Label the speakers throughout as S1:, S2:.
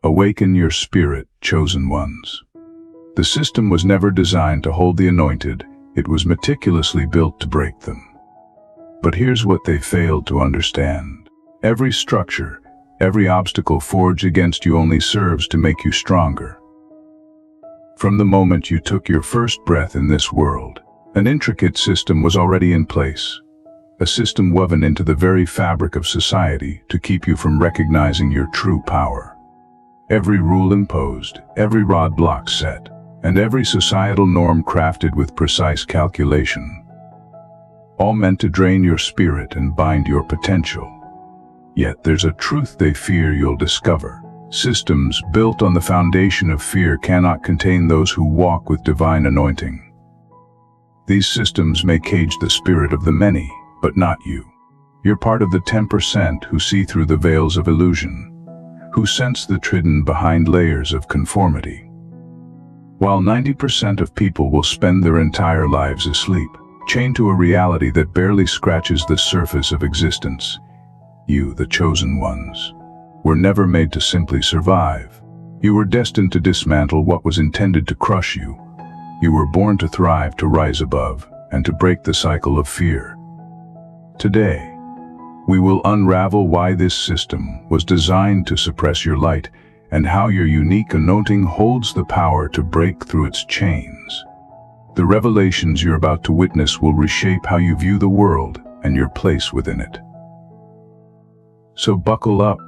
S1: Awaken your spirit, chosen ones. The system was never designed to hold the anointed, it was meticulously built to break them. But here's what they failed to understand. Every structure, every obstacle forged against you only serves to make you stronger. From the moment you took your first breath in this world, an intricate system was already in place. A system woven into the very fabric of society to keep you from recognizing your true power. Every rule imposed, every roadblock set, and every societal norm crafted with precise calculation. All meant to drain your spirit and bind your potential. Yet there's a truth they fear you'll discover. Systems built on the foundation of fear cannot contain those who walk with divine anointing. These systems may cage the spirit of the many, but not you. You're part of the 10% who see through the veils of illusion, who sense the hidden behind layers of conformity. While 90% of people will spend their entire lives asleep, chained to a reality that barely scratches the surface of existence, you, the chosen ones, were never made to simply survive. You were destined to dismantle what was intended to crush you. You were born to thrive, to rise above, and to break the cycle of fear. Today, we will unravel why this system was designed to suppress your light and how your unique anointing holds the power to break through its chains. The revelations you're about to witness will reshape how you view the world and your place within it. So buckle up,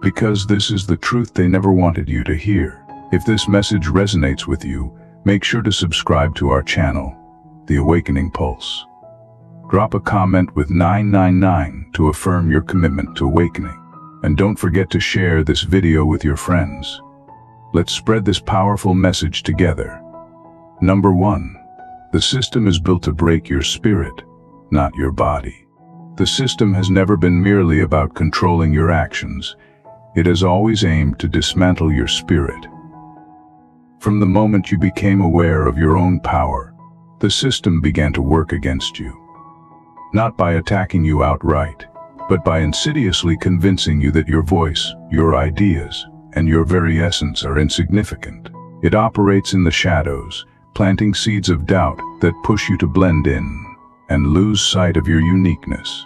S1: because this is the truth they never wanted you to hear. If this message resonates with you, make sure to subscribe to our channel, The Awakening Pulse. Drop a comment with 999 to affirm your commitment to awakening. And don't forget to share this video with your friends. Let's spread this powerful message together. Number 1. The system is built to break your spirit, not your body. The system has never been merely about controlling your actions. It has always aimed to dismantle your spirit. From the moment you became aware of your own power, the system began to work against you. Not by attacking you outright, but by insidiously convincing you that your voice, your ideas, and your very essence are insignificant. It operates in the shadows, planting seeds of doubt that push you to blend in and lose sight of your uniqueness.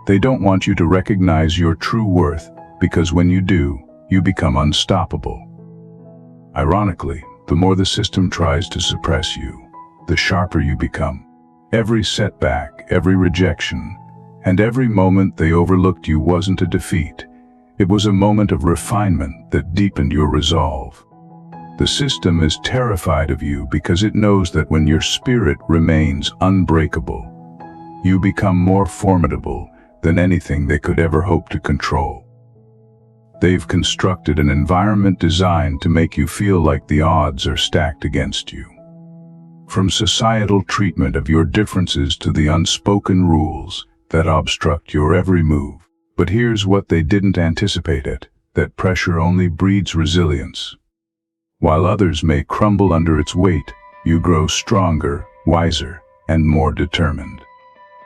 S1: They don't want you to recognize your true worth, because when you do, you become unstoppable. Ironically, the more the system tries to suppress you, the sharper you become. Every setback, every rejection, and every moment they overlooked you wasn't a defeat. It was a moment of refinement that deepened your resolve. The system is terrified of you because it knows that when your spirit remains unbreakable, you become more formidable than anything they could ever hope to control. They've constructed an environment designed to make you feel like the odds are stacked against you. From societal treatment of your differences to the unspoken rules that obstruct your every move. But here's what they didn't anticipate: that pressure only breeds resilience. While others may crumble under its weight, you grow stronger, wiser, and more determined.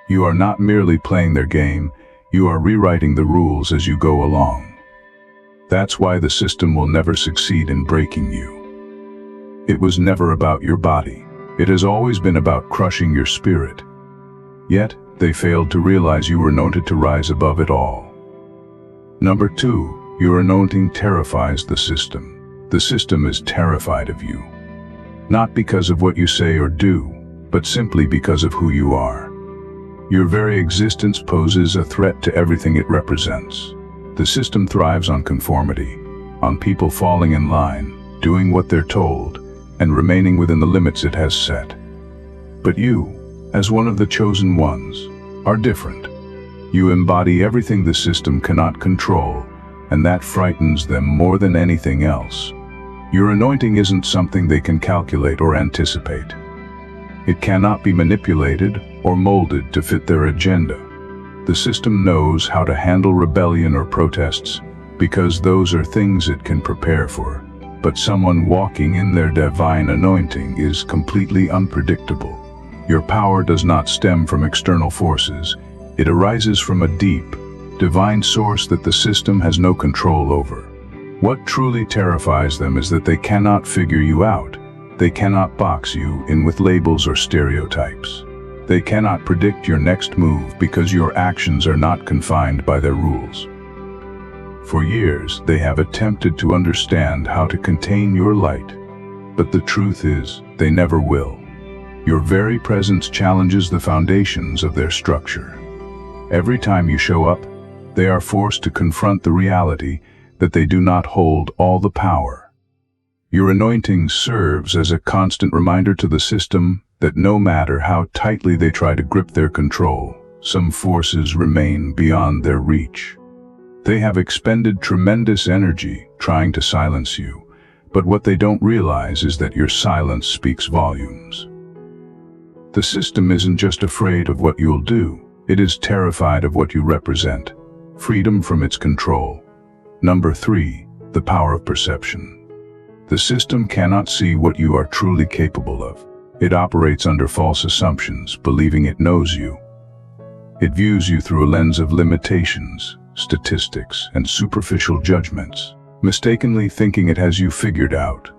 S1: You are not merely playing their game, you are rewriting the rules as you go along. That's why the system will never succeed in breaking you. It was never about your body. It has always been about crushing your spirit. Yet, they failed to realize you were anointed to rise above it all. Number 2, your anointing terrifies the system. The system is terrified of you. Not because of what you say or do, but simply because of who you are. Your very existence poses a threat to everything it represents. The system thrives on conformity, on people falling in line, doing what they're told, and remaining within the limits it has set. But you, as one of the chosen ones, are different. You embody everything the system cannot control, and that frightens them more than anything else. Your anointing isn't something they can calculate or anticipate. It cannot be manipulated or molded to fit their agenda. The system knows how to handle rebellion or protests, because those are things it can prepare for. But someone walking in their divine anointing is completely unpredictable. Your power does not stem from external forces. It arises from a deep, divine source that the system has no control over. What truly terrifies them is that they cannot figure you out. They cannot box you in with labels or stereotypes. They cannot predict your next move because your actions are not confined by their rules. For years, they have attempted to understand how to contain your light, but the truth is, they never will. Your very presence challenges the foundations of their structure. Every time you show up, they are forced to confront the reality that they do not hold all the power. Your anointing serves as a constant reminder to the system that no matter how tightly they try to grip their control, some forces remain beyond their reach. They have expended tremendous energy trying to silence you, but what they don't realize is that your silence speaks volumes. The system isn't just afraid of what you'll do, it is terrified of what you represent, freedom from its control. Number 3, the power of perception. The system cannot see what you are truly capable of. It operates under false assumptions, believing it knows you. It views you through a lens of limitations, statistics, and superficial judgments, mistakenly thinking it has you figured out.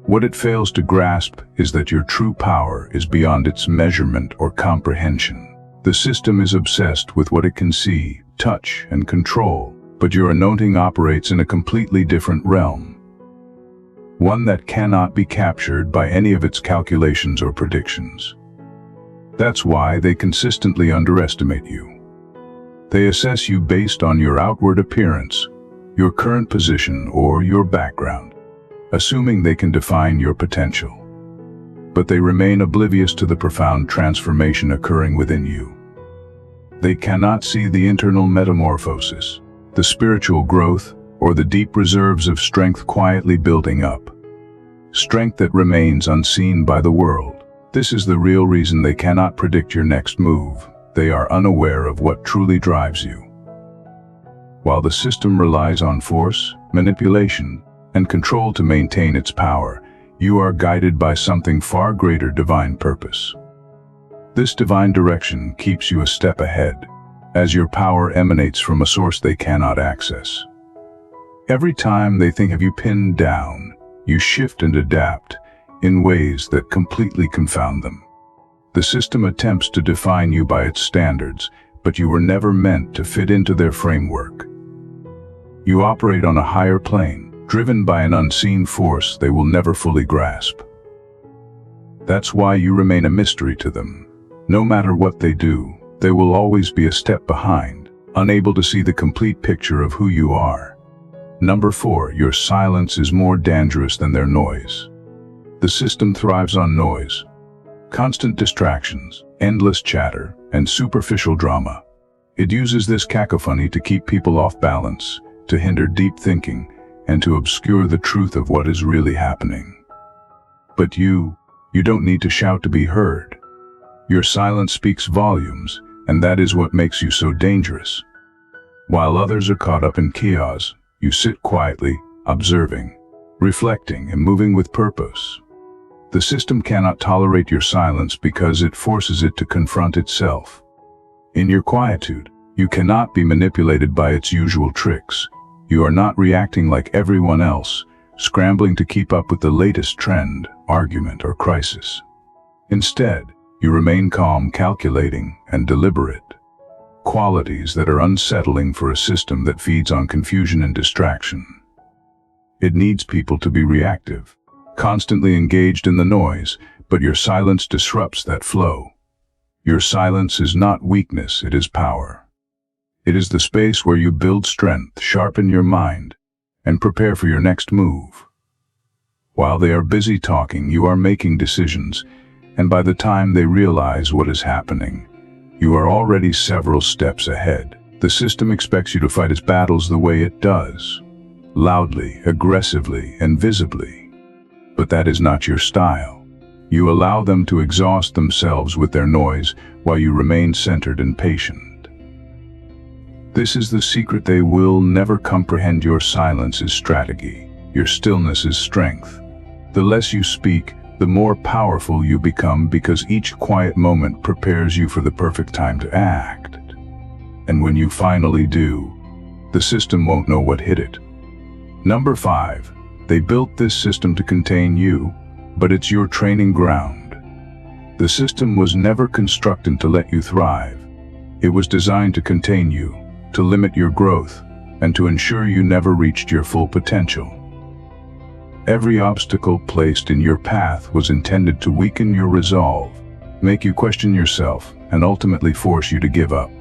S1: What it fails to grasp is that your true power is beyond its measurement or comprehension. The system is obsessed with what it can see, touch, and control, but your anointing operates in a completely different realm. One that cannot be captured by any of its calculations or predictions. That's why they consistently underestimate you. They assess you based on your outward appearance, your current position, or your background, assuming they can define your potential. But they remain oblivious to the profound transformation occurring within you. They cannot see the internal metamorphosis, the spiritual growth, or the deep reserves of strength quietly building up. Strength that remains unseen by the world. This is the real reason they cannot predict your next move. They are unaware of what truly drives you. While the system relies on force, manipulation, and control to maintain its power, you are guided by something far greater: divine purpose. This divine direction keeps you a step ahead, as your power emanates from a source they cannot access. Every time they think of you pinned down, you shift and adapt in ways that completely confound them. The system attempts to define you by its standards, but you were never meant to fit into their framework. You operate on a higher plane, driven by an unseen force they will never fully grasp. That's why you remain a mystery to them. No matter what they do, they will always be a step behind, unable to see the complete picture of who you are. Number 4, your silence is more dangerous than their noise. The system thrives on noise. Constant distractions, endless chatter, and superficial drama. It uses this cacophony to keep people off balance, to hinder deep thinking, and to obscure the truth of what is really happening. But you don't need to shout to be heard. Your silence speaks volumes, and that is what makes you so dangerous. While others are caught up in chaos, you sit quietly, observing, reflecting, and moving with purpose. The system cannot tolerate your silence because it forces it to confront itself. In your quietude, you cannot be manipulated by its usual tricks. You are not reacting like everyone else, scrambling to keep up with the latest trend, argument, or crisis. Instead, you remain calm, calculating, and deliberate. Qualities that are unsettling for a system that feeds on confusion and distraction. It needs people to be reactive, constantly engaged in the noise, but your silence disrupts that flow. Your silence is not weakness, it is power. It is the space where you build strength, sharpen your mind, and prepare for your next move. While they are busy talking, you are making decisions, and by the time they realize what is happening, you are already several steps ahead. The system expects you to fight its battles the way it does, loudly, aggressively, and visibly. But that is not your style. You allow them to exhaust themselves with their noise while you remain centered and patient. This is the secret: they will never comprehend. Your silence is strategy. Your stillness is strength. The less you speak, the more powerful you become, because each quiet moment prepares you for the perfect time to act. And when you finally do, the system won't know what hit it. Number 5. They built this system to contain you, but it's your training ground. The system was never constructed to let you thrive. It was designed to contain you, to limit your growth, and to ensure you never reached your full potential. Every obstacle placed in your path was intended to weaken your resolve, make you question yourself, and ultimately force you to give up.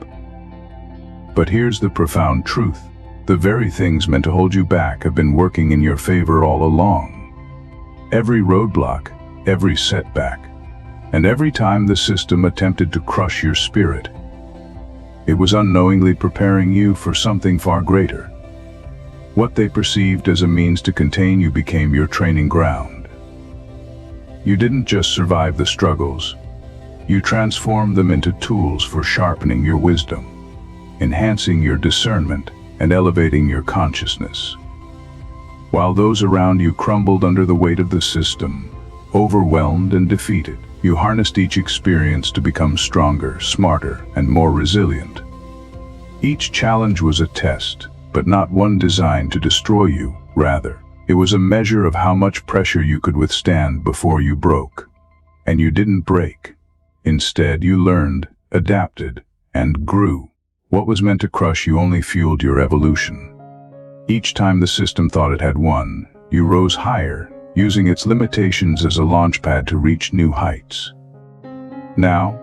S1: But here's the profound truth. The very things meant to hold you back have been working in your favor all along. Every roadblock, every setback, and every time the system attempted to crush your spirit, it was unknowingly preparing you for something far greater. What they perceived as a means to contain you became your training ground. You didn't just survive the struggles, you transformed them into tools for sharpening your wisdom, enhancing your discernment, and elevating your consciousness. While those around you crumbled under the weight of the system, overwhelmed and defeated, you harnessed each experience to become stronger, smarter, and more resilient. Each challenge was a test, but not one designed to destroy you. Rather, it was a measure of how much pressure you could withstand before you broke. And you didn't break. Instead, you learned, adapted, and grew. What was meant to crush you only fueled your evolution. Each time the system thought it had won, you rose higher, using its limitations as a launchpad to reach new heights. Now,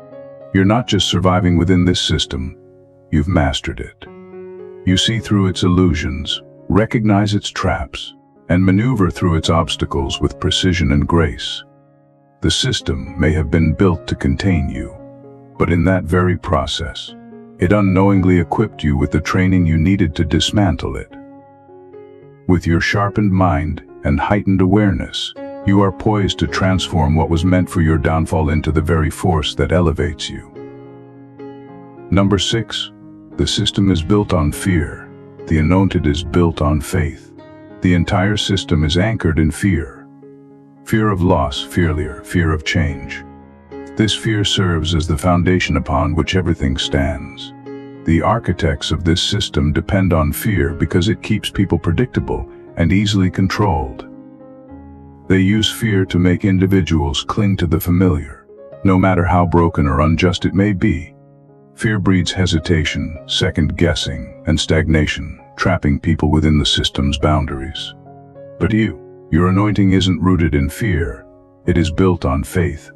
S1: you're not just surviving within this system, you've mastered it. You see through its illusions, recognize its traps, and maneuver through its obstacles with precision and grace. The system may have been built to contain you, but in that very process, it unknowingly equipped you with the training you needed to dismantle it. With your sharpened mind and heightened awareness, you are poised to transform what was meant for your downfall into the very force that elevates you. Number 6. The system is built on fear. The anointed is built on faith. The entire system is anchored in fear. Fear of loss, fear of change. This fear serves as the foundation upon which everything stands. The architects of this system depend on fear because it keeps people predictable and easily controlled. They use fear to make individuals cling to the familiar, no matter how broken or unjust it may be. Fear breeds hesitation, second-guessing, and stagnation, trapping people within the system's boundaries. But your anointing isn't rooted in fear, it is built on faith.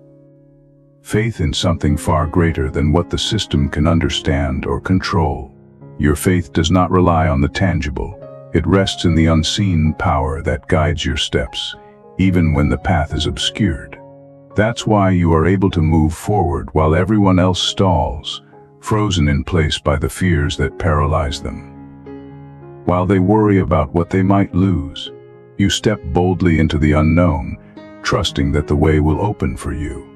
S1: Faith in something far greater than what the system can understand or control. Your faith does not rely on the tangible. It rests in the unseen power that guides your steps, even when the path is obscured. That's why you are able to move forward while everyone else stalls, frozen in place by the fears that paralyze them. While they worry about what they might lose, you step boldly into the unknown, trusting that the way will open for you.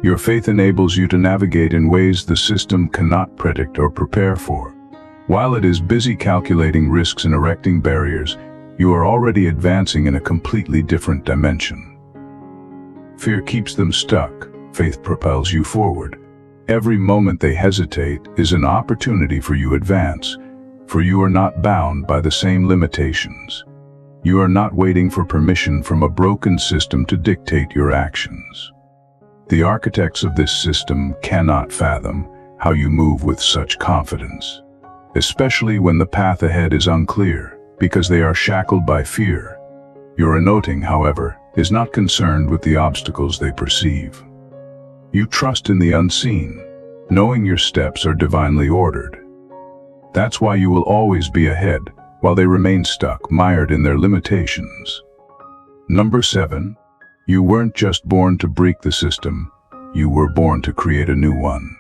S1: Your faith enables you to navigate in ways the system cannot predict or prepare for. While it is busy calculating risks and erecting barriers, you are already advancing in a completely different dimension. Fear keeps them stuck, faith propels you forward. Every moment they hesitate is an opportunity for you to advance, for you are not bound by the same limitations. You are not waiting for permission from a broken system to dictate your actions. The architects of this system cannot fathom how you move with such confidence, especially when the path ahead is unclear, because they are shackled by fear. Your anointing, however, is not concerned with the obstacles they perceive. You trust in the unseen, knowing your steps are divinely ordered. That's why you will always be ahead, while they remain stuck, mired in their limitations. Number 7. You weren't just born to break the system, you were born to create a new one.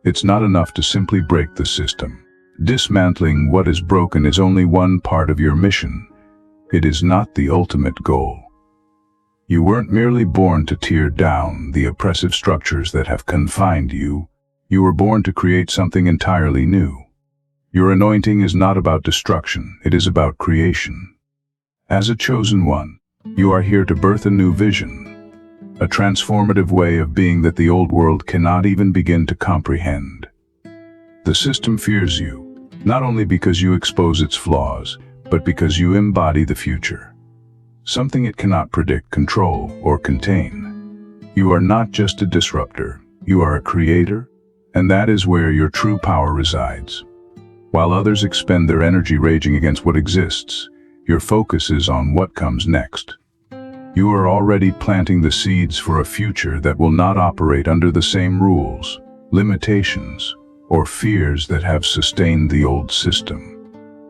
S1: It's not enough to simply break the system. Dismantling what is broken is only one part of your mission. It is not the ultimate goal. You weren't merely born to tear down the oppressive structures that have confined you. You were born to create something entirely new. Your anointing is not about destruction, it is about creation. As a chosen one, you are here to birth a new vision, a transformative way of being that the old world cannot even begin to comprehend. The system fears you, not only because you expose its flaws, but because you embody the future, something it cannot predict, control, or contain. You are not just a disruptor, you are a creator, and that is where your true power resides. While others expend their energy raging against what exists, your focus is on what comes next. You are already planting the seeds for a future that will not operate under the same rules, limitations, or fears that have sustained the old system.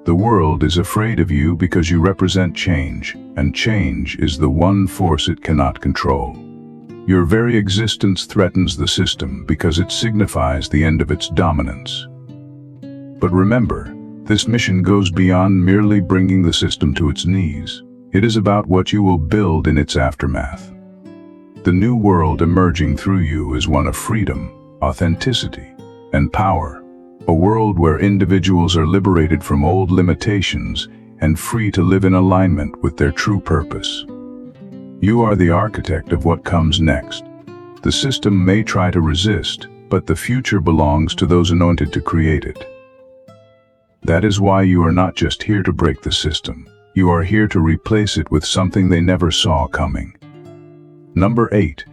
S1: The world is afraid of you because you represent change, and change is the one force it cannot control. Your very existence threatens the system because it signifies the end of its dominance. But remember, this mission goes beyond merely bringing the system to its knees. It is about what you will build in its aftermath. The new world emerging through you is one of freedom, authenticity, and power. A world where individuals are liberated from old limitations and free to live in alignment with their true purpose. You are the architect of what comes next. The system may try to resist, but the future belongs to those anointed to create it. That is why you are not just here to break the system. You are here to replace it with something they never saw coming. Number 8.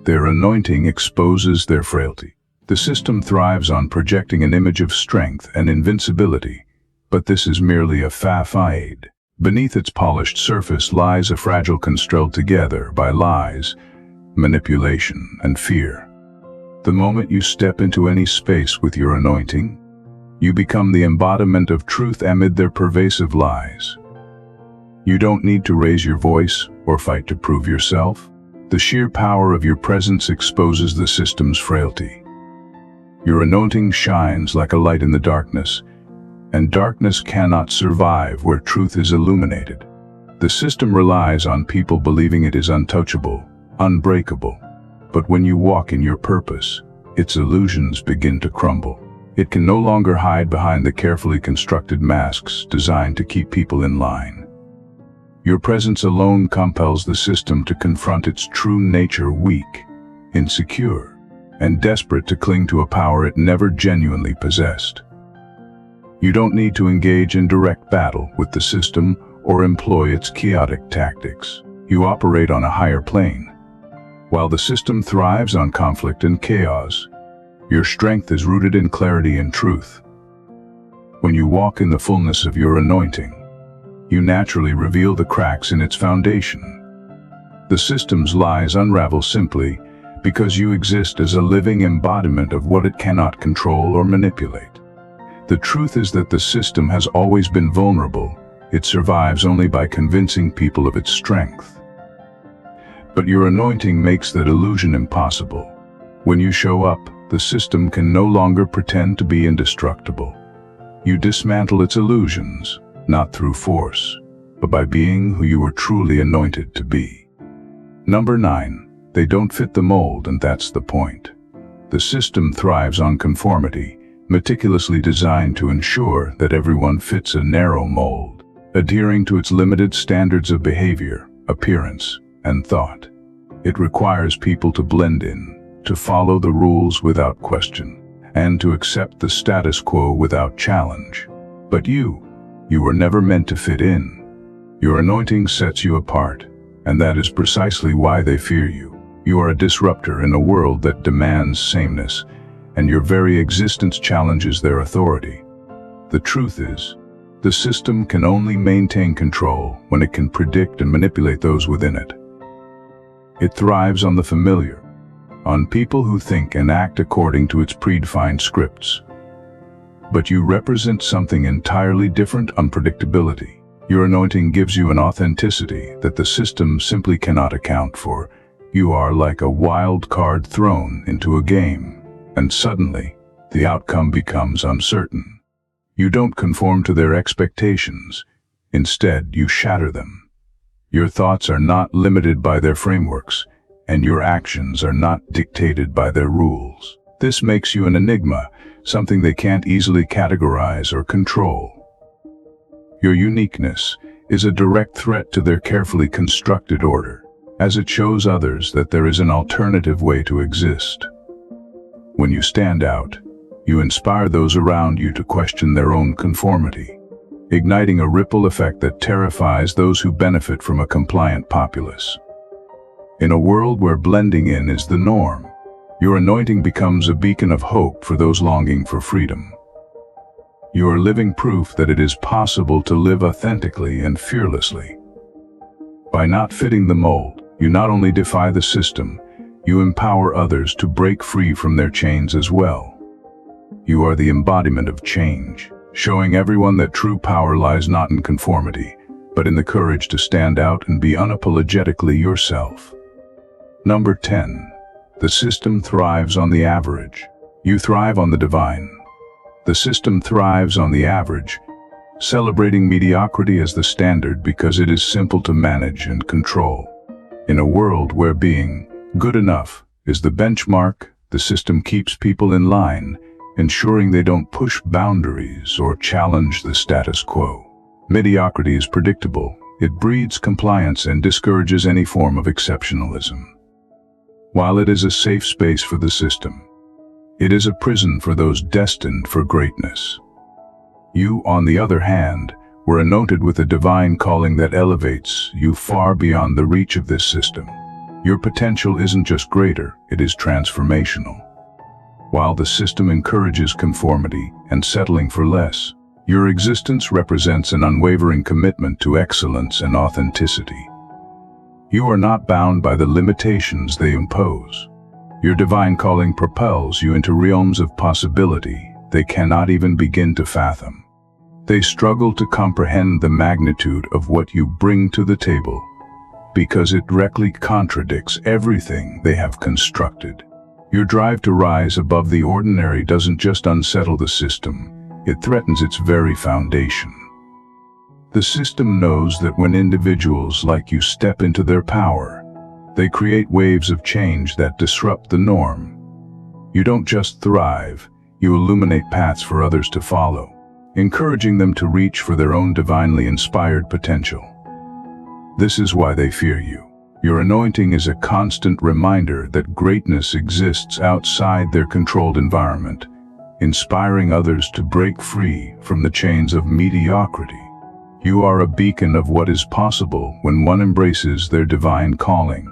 S1: Their anointing exposes their frailty. The system thrives on projecting an image of strength and invincibility, but this is merely a facade. Beneath its polished surface lies a fragile construct together by lies, manipulation, and fear. The moment you step into any space with your anointing, you become the embodiment of truth amid their pervasive lies. You don't need to raise your voice or fight to prove yourself. The sheer power of your presence exposes the system's frailty. Your anointing shines like a light in the darkness, and darkness cannot survive where truth is illuminated. The system relies on people believing it is untouchable, unbreakable. But when you walk in your purpose, its illusions begin to crumble. It can no longer hide behind the carefully constructed masks designed to keep people in line. Your presence alone compels the system to confront its true nature, weak, insecure, and desperate to cling to a power it never genuinely possessed. You don't need to engage in direct battle with the system or employ its chaotic tactics. You operate on a higher plane. While the system thrives on conflict and chaos, your strength is rooted in clarity and truth. When you walk in the fullness of your anointing, you naturally reveal the cracks in its foundation. The system's lies unravel simply because you exist as a living embodiment of what it cannot control or manipulate. The truth is that the system has always been vulnerable. It survives only by convincing people of its strength. But your anointing makes that illusion impossible. When you show up, the system can no longer pretend to be indestructible. You dismantle its illusions, not through force, but by being who you were truly anointed to be. Number 9. They don't fit the mold, and that's the point. The system thrives on conformity, meticulously designed to ensure that everyone fits a narrow mold, adhering to its limited standards of behavior, appearance, and thought. It requires people to blend in, to follow the rules without question, and to accept the status quo without challenge. But you were never meant to fit in. Your anointing sets you apart, and that is precisely why they fear you. You are a disruptor in a world that demands sameness, and your very existence challenges their authority. The truth is, the system can only maintain control when it can predict and manipulate those within it. It thrives on the familiar, on people who think and act according to its predefined scripts. But you represent something entirely different: unpredictability. Your anointing gives you an authenticity that the system simply cannot account for. You are like a wild card thrown into a game, and suddenly, the outcome becomes uncertain. You don't conform to their expectations. Instead, you shatter them. Your thoughts are not limited by their frameworks, and your actions are not dictated by their rules. This makes you an enigma, something they can't easily categorize or control. Your uniqueness is a direct threat to their carefully constructed order, as it shows others that there is an alternative way to exist. When you stand out, you inspire those around you to question their own conformity. igniting a ripple effect that terrifies those who benefit from a compliant populace. In a world where blending in is the norm, your anointing becomes a beacon of hope for those longing for freedom. You are living proof that it is possible to live authentically and fearlessly. By not fitting the mold, you not only defy the system, you empower others to break free from their chains as well. You are the embodiment of change, showing everyone that true power lies not in conformity, but in the courage to stand out and be unapologetically yourself. Number 10. The system thrives on the average. You thrive on the divine. The system thrives on the average, celebrating mediocrity as the standard because it is simple to manage and control. In a world where being good enough is the benchmark, the system keeps people in line, ensuring they don't push boundaries or challenge the status quo. Mediocrity is predictable. It breeds compliance and discourages any form of exceptionalism. While it is a safe space for the system, it is a prison for those destined for greatness. You, on the other hand, were anointed with a divine calling that elevates you far beyond the reach of this system. Your potential isn't just greater, it is transformational. While the system encourages conformity and settling for less, your existence represents an unwavering commitment to excellence and authenticity. You are not bound by the limitations they impose. Your divine calling propels you into realms of possibility they cannot even begin to fathom. They struggle to comprehend the magnitude of what you bring to the table, because it directly contradicts everything they have constructed. Your drive to rise above the ordinary doesn't just unsettle the system, it threatens its very foundation. The system knows that when individuals like you step into their power, they create waves of change that disrupt the norm. You don't just thrive, you illuminate paths for others to follow, encouraging them to reach for their own divinely inspired potential. This is why they fear you. Your anointing is a constant reminder that greatness exists outside their controlled environment, inspiring others to break free from the chains of mediocrity. You are a beacon of what is possible when one embraces their divine calling,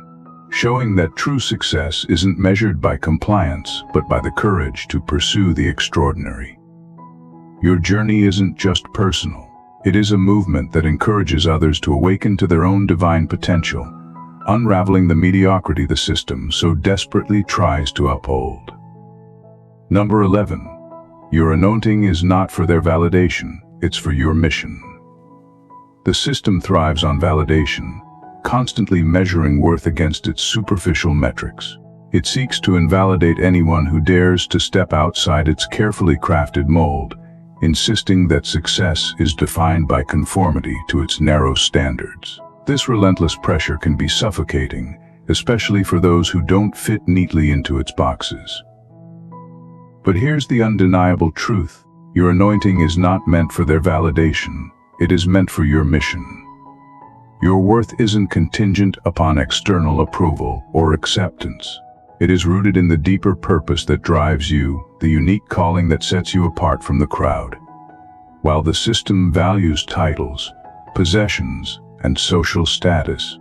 S1: showing that true success isn't measured by compliance, but by the courage to pursue the extraordinary. Your journey isn't just personal. It is a movement that encourages others to awaken to their own divine potential, unraveling the mediocrity the system so desperately tries to uphold. Number 11. Your anointing is not for their validation, it's for your mission. The system thrives on validation, constantly measuring worth against its superficial metrics. It seeks to invalidate anyone who dares to step outside its carefully crafted mold, insisting that success is defined by conformity to its narrow standards. This relentless pressure can be suffocating, especially for those who don't fit neatly into its boxes. But here's the undeniable truth. Your anointing is not meant for their validation, it is meant for your mission. Your worth isn't contingent upon external approval or acceptance. It is rooted in the deeper purpose that drives you, the unique calling that sets you apart from the crowd. While the system values titles, possessions, and social status,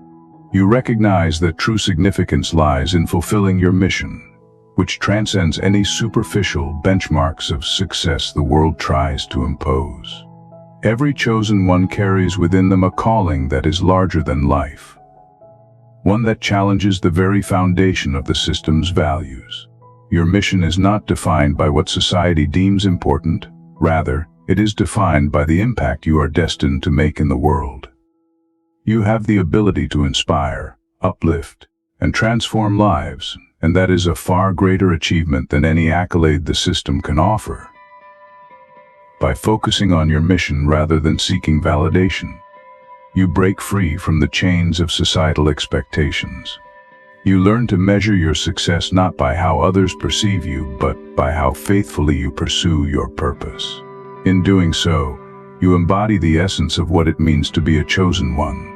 S1: you recognize that true significance lies in fulfilling your mission, which transcends any superficial benchmarks of success the world tries to impose. Every chosen one carries within them a calling that is larger than life, one that challenges the very foundation of the system's values. Your mission is not defined by what society deems important, rather, it is defined by the impact you are destined to make in the world. You have the ability to inspire, uplift, and transform lives, and that is a far greater achievement than any accolade the system can offer. By focusing on your mission rather than seeking validation, you break free from the chains of societal expectations. You learn to measure your success not by how others perceive you, but by how faithfully you pursue your purpose. In doing so, you embody the essence of what it means to be a chosen one.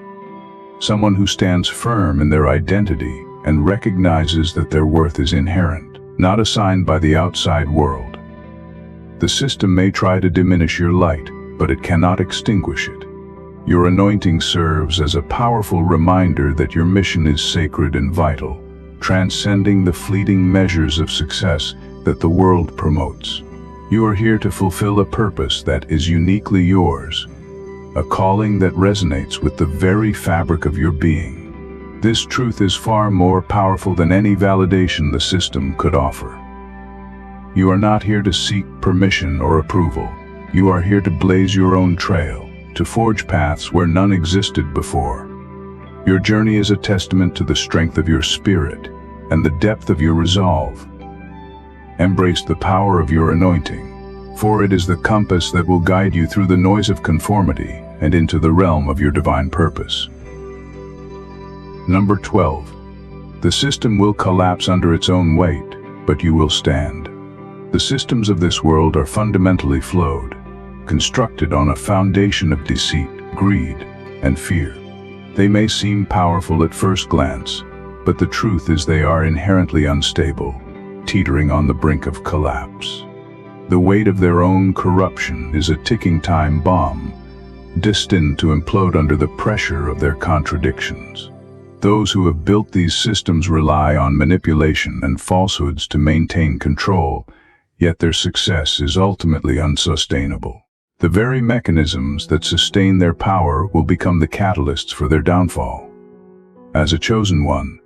S1: Someone who stands firm in their identity and recognizes that their worth is inherent, not assigned by the outside world. The system may try to diminish your light, but it cannot extinguish it. Your anointing serves as a powerful reminder that your mission is sacred and vital, transcending the fleeting measures of success that the world promotes. You are here to fulfill a purpose that is uniquely yours, a calling that resonates with the very fabric of your being. This truth is far more powerful than any validation the system could offer. You are not here to seek permission or approval. You are here to blaze your own trail, to forge paths where none existed before. Your journey is a testament to the strength of your spirit and the depth of your resolve. Embrace the power of your anointing, for it is the compass that will guide you through the noise of conformity and into the realm of your divine purpose. Number 12. The system will collapse under its own weight, but you will stand. The systems of this world are fundamentally flawed, constructed on a foundation of deceit, greed, and fear. They may seem powerful at first glance, but the truth is they are inherently unstable, teetering on the brink of collapse. The weight of their own corruption is a ticking time bomb, destined to implode under the pressure of their contradictions. Those who have built these systems rely on manipulation and falsehoods to maintain control, yet their success is ultimately unsustainable. The very mechanisms that sustain their power will become the catalysts for their downfall. As a chosen one,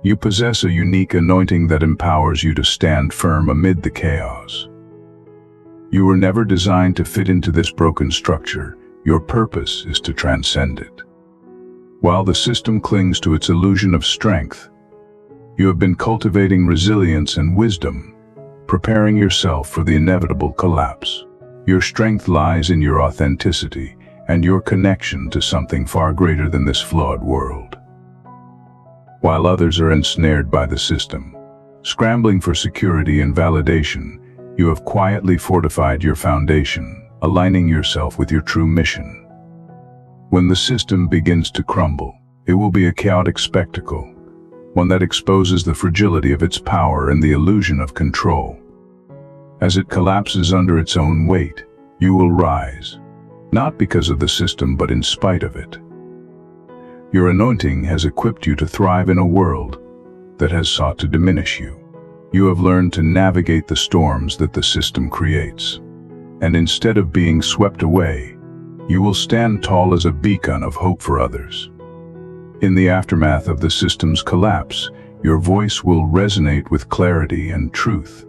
S1: you possess a unique anointing that empowers you to stand firm amid the chaos. You were never designed to fit into this broken structure. Your purpose is to transcend it. While the system clings to its illusion of strength, you have been cultivating resilience and wisdom, preparing yourself for the inevitable collapse. Your strength lies in your authenticity and your connection to something far greater than this flawed world. While others are ensnared by the system, scrambling for security and validation, you have quietly fortified your foundation, aligning yourself with your true mission. When the system begins to crumble, it will be a chaotic spectacle, one that exposes the fragility of its power and the illusion of control. As it collapses under its own weight, you will rise, not because of the system but in spite of it. Your anointing has equipped you to thrive in a world that has sought to diminish you. You have learned to navigate the storms that the system creates, and instead of being swept away, you will stand tall as a beacon of hope for others. In the aftermath of the system's collapse, your voice will resonate with clarity and truth.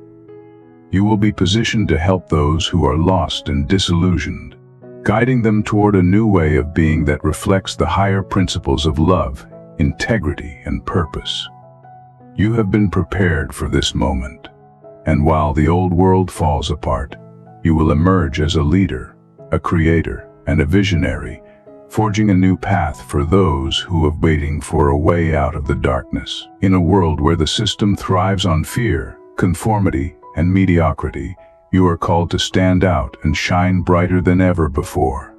S1: You will be positioned to help those who are lost and disillusioned, guiding them toward a new way of being that reflects the higher principles of love, integrity, and purpose. You have been prepared for this moment, and while the old world falls apart, you will emerge as a leader, a creator, and a visionary, forging a new path for those who are waiting for a way out of the darkness. In a world where the system thrives on fear, conformity, and mediocrity, you are called to stand out and shine brighter than ever before.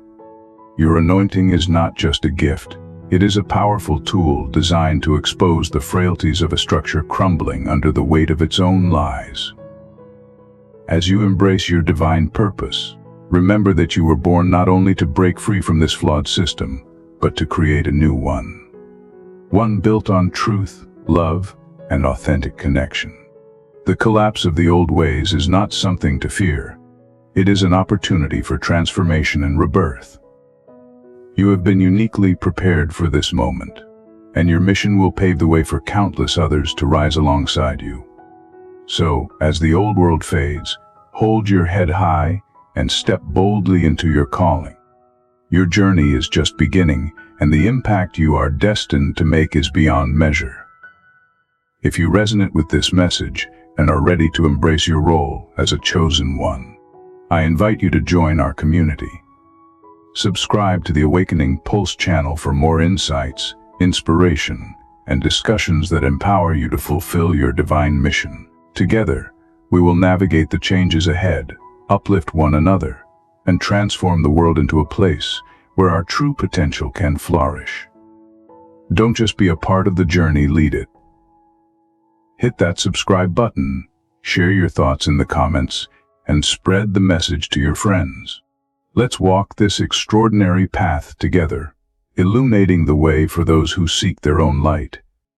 S1: Your anointing is not just a gift, it is a powerful tool designed to expose the frailties of a structure crumbling under the weight of its own lies. As you embrace your divine purpose, remember that you were born not only to break free from this flawed system, but to create a new one. One built on truth, love, and authentic connection. The collapse of the old ways is not something to fear. It is an opportunity for transformation and rebirth. You have been uniquely prepared for this moment, and your mission will pave the way for countless others to rise alongside you. So, as the old world fades, hold your head high and step boldly into your calling. Your journey is just beginning, and the impact you are destined to make is beyond measure. If you resonate with this message and are ready to embrace your role as a chosen one, I invite you to join our community. Subscribe to the Awakening Pulse channel for more insights, inspiration, and discussions that empower you to fulfill your divine mission. Together, we will navigate the changes ahead, uplift one another, and transform the world into a place where our true potential can flourish. Don't just be a part of the journey, lead it. Hit that subscribe button, share your thoughts in the comments, and spread the message to your friends. Let's walk this extraordinary path together, illuminating the way for those who seek their own light.